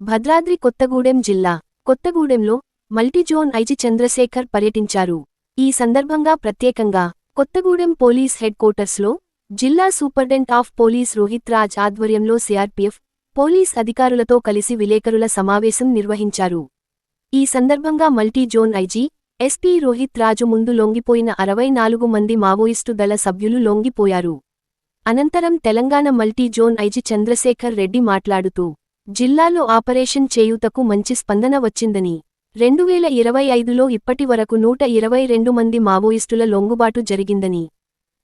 భద్రాద్రి కొత్తగూడెం జిల్లా కొత్తగూడెంలో multizone IG Chandrasekhar పర్యటించారు. ఈ సందర్భంగా ప్రత్యేకంగా కొత్తగూడెం పోలీస్ హెడ్ క్వార్టర్స్లో జిల్లా superintendent of police Rohit Raj ఆధ్వర్యంలో సిఆర్పీఎఫ్ పోలీస్ అధికారులతో కలిసి విలేకరుల సమావేశం నిర్వహించారు. ఈ సందర్భంగా మల్టీజోన్ ఐజీ ఎస్పీ రోహిత్ రాజు ముందు లొంగిపోయిన 64 మంది మావోయిస్టు దళ సభ్యులు లొంగిపోయారు. అనంతరం తెలంగాణ మల్టీజోన్ ఐజీ చంద్రశేఖర్ రెడ్డి మాట్లాడుతూ జిల్లాలో ఆపరేషన్ చేయూతకు మంచి స్పందన వచ్చిందని, 2025లో ఇప్పటి వరకు 122 మంది మావోయిస్టుల లొంగుబాటు జరిగిందని,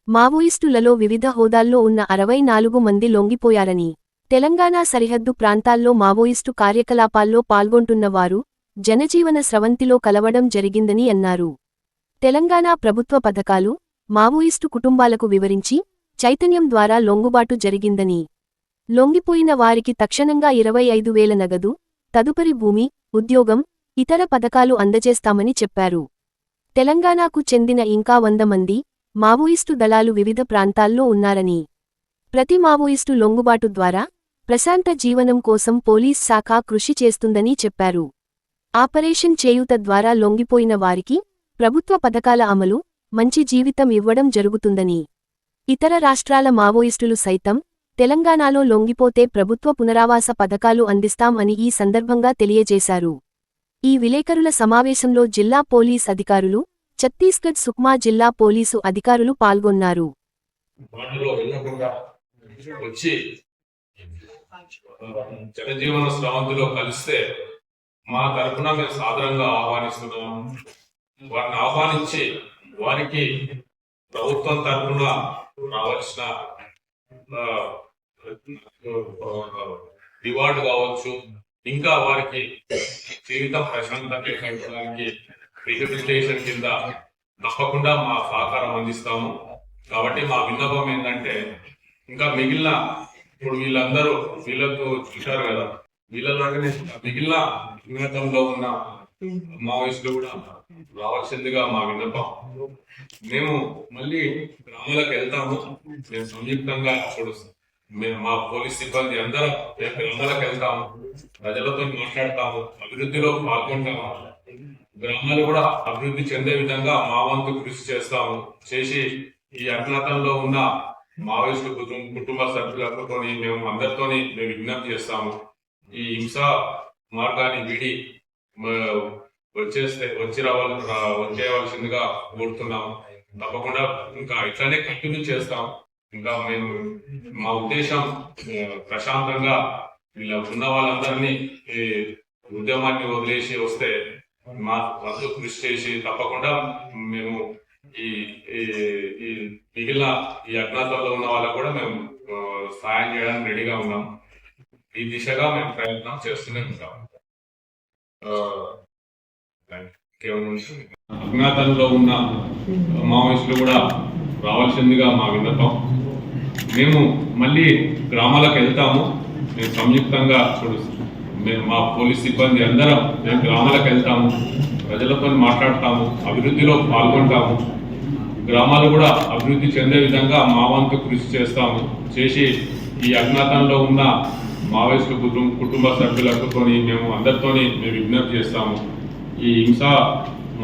మావోయిస్టులలో వివిధ హోదాల్లో ఉన్న 64 మంది లొంగిపోయారని, తెలంగాణ సరిహద్దు ప్రాంతాల్లో మావోయిస్టు కార్యకలాపాల్లో పాల్గొంటున్న వారు జనజీవన స్రవంతిలో కలవడం జరిగిందని అన్నారు. తెలంగాణ ప్రభుత్వ పథకాలు మావోయిస్టు కుటుంబాలకు వివరించి చైతన్యం ద్వారా లొంగుబాటు జరిగిందని, లొంగిపోయిన వారికి తక్షణంగా 25,000 నగదు, తదుపరి భూమి, ఉద్యోగం, ఇతర పథకాలు అందజేస్తామని చెప్పారు. తెలంగాణకు చెందిన ఇంకా 100 మంది మావోయిస్టు దళాలు వివిధ ప్రాంతాల్లో ఉన్నారని, ప్రతి మావోయిస్టు లొంగుబాటు ద్వారా ప్రశాంత జీవనం కోసం పోలీస్ శాఖ కృషి చేస్తుందని చెప్పారు. ఆపరేషన్ చేయూత ద్వారా లొంగిపోయిన వారికి ప్రభుత్వ పథకాల అమలు, మంచి జీవితం ఇవ్వడం జరుగుతుందని, ఇతర రాష్ట్రాల మావోయిస్టులు సైతం తెలంగాణలో లొంగిపోతే ప్రభుత్వ పునరావాస పథకాలు అందిస్తాం అని ఈ సందర్భంగా తెలియజేశారు. ఈ విలేకరుల సమావేశంలో జిల్లా పోలీస్ అధికారులు, ఛత్తీస్గఢ్ సుక్మా జిల్లా పోలీసు అధికారులు పాల్గొన్నారు. జనజీవన స్రవంతిలో కలిస్తే మా తరఫున మేము సాధారణంగా ఆహ్వానిస్తున్నాం. వారిని ఆహ్వానించి వారికి ప్రభుత్వం తరఫున రావాల్సిన రివార్డు కావచ్చు, ఇంకా వారికి జీవితం ప్రశాంతంగా గడపడానికి రిహాబిలిటేషన్ కింద తప్పకుండా మా సహకారం అందిస్తాము. కాబట్టి మా విన్నపం ఏంటంటే, ఇంకా మిగిలిన ఇప్పుడు వీళ్ళందరూ వీళ్ళకు చూశారు కదా, వీళ్ళలాగానే మిగిలిన ఉన్నతంలో ఉన్న మావోయిస్టులు కూడా రావాల్సిందిగా మా విన్నపం. మేము మళ్ళీ గ్రామాలకు వెళ్తాము. మేము సంయుక్తంగా మేము మా పోలీస్ సిబ్బంది అందరం గ్రామాలకు వెళ్తాము, ప్రజలతో మాట్లాడతాము, అభివృద్ధిలో పాల్గొంటాము. గ్రామాలు కూడా అభివృద్ధి చెందే విధంగా మా వంతు కృషి చేస్తాము. చేసి ఈ అజ్ఞాతంలో ఉన్న మావోయిస్టు కుటుంబ సభ్యులతో మేము అందరితోని మేము విజ్ఞప్తి చేస్తాము. ఈ హింసా మార్గాన్ని విడి వచ్చేయవలసిందిగా కోరుతున్నాము. తప్పకుండా ఇంకా ఇట్లానే కంటిన్యూ చేస్తాం. ఇంకా మేము మా ఉద్దేశం ప్రశాంతంగా ఇలా ఉన్న వాళ్ళందరినీ ఈ ఉద్యమాన్ని వదిలేసి వస్తే మా వంతు కృషి చేసి తప్పకుండా మేము ఈ మిగిలిన ఈ అజ్ఞాతంలో ఉన్న వాళ్ళకు కూడా మేము సాయం చేయడానికి రెడీగా ఉన్నాం. ఈ దిశగా మేము ప్రయత్నం చేస్తూనే ఉంటాం. అజ్ఞాతంలో ఉన్న మావోయిస్టులు కూడా రావాల్సిందిగా మా విన్నపం. మేము మళ్ళీ గ్రామాలకు వెళ్తాము. మేము సంయుక్తంగా మేము మా పోలీస్ సిబ్బంది అందరం మేము గ్రామాలకు వెళ్తాము, ప్రజలతో మాట్లాడతాము, అభివృద్ధిలో పాల్గొంటాము. గ్రామాలు కూడా అభివృద్ధి చెందే విధంగా మా వంతు కృషి చేస్తాము. చేసి ఈ అజ్ఞాతంలో ఉన్న మావోయిస్టు కుటుంబ సభ్యులతో మేము అందరితోని మేము విజ్ఞప్తి చేస్తాము. ఈ హింసా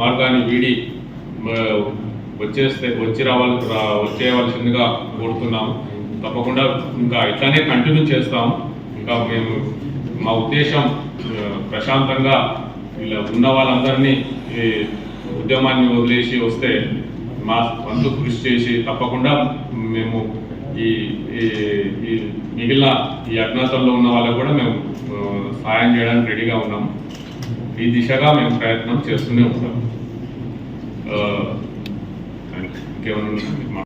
మార్గాన్ని వీడి వచ్చేయవలసిందిగా కోరుతున్నాము. తప్పకుండా ఇంకా ఇట్లానే కంటిన్యూ చేస్తాము. ఇంకా మేము మా ఉద్దేశం ప్రశాంతంగా ఇలా ఉన్న వాళ్ళందరినీ ఈ ఉద్యమాన్ని వదిలేసి వస్తే మా వంతు కృషి చేసి తప్పకుండా మేము ఈ మిగిలిన ఈ అజ్ఞాతంలో ఉన్న వాళ్ళకు కూడా మేము సాయం చేయడానికి రెడీగా ఉన్నాము. ఈ దిశగా మేము ప్రయత్నం చేస్తూనే ఉంటాం. ఇంకేమన్నా